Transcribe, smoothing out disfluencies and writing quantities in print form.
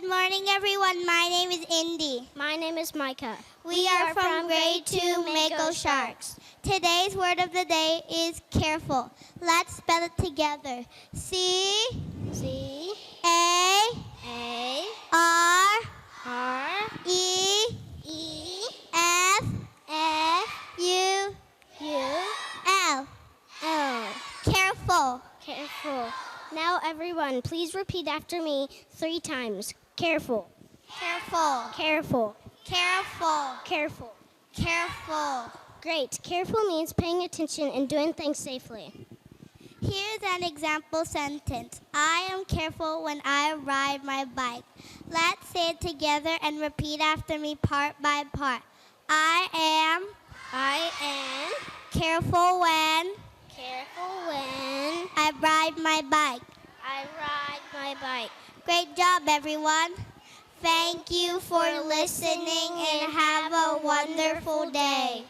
morning, everyone. My name is Indy. My name is Micah. We are from grade 2 Mako Sharks. Today's word of the day is careful. Let's spell it together. C-A-R-E-F-U-L. Careful. Careful. Now, everyone, please repeat after me 3 times. Careful. Careful. Careful. Careful. Careful. Careful. Great. Careful means paying attention and doing things safely. Here's an example sentence. I am careful when I ride my bike. Let's say it together and repeat after me part by part. I am careful when I ride my bike. I ride my bike. Great job, everyone. Thank you for listening and have a wonderful day.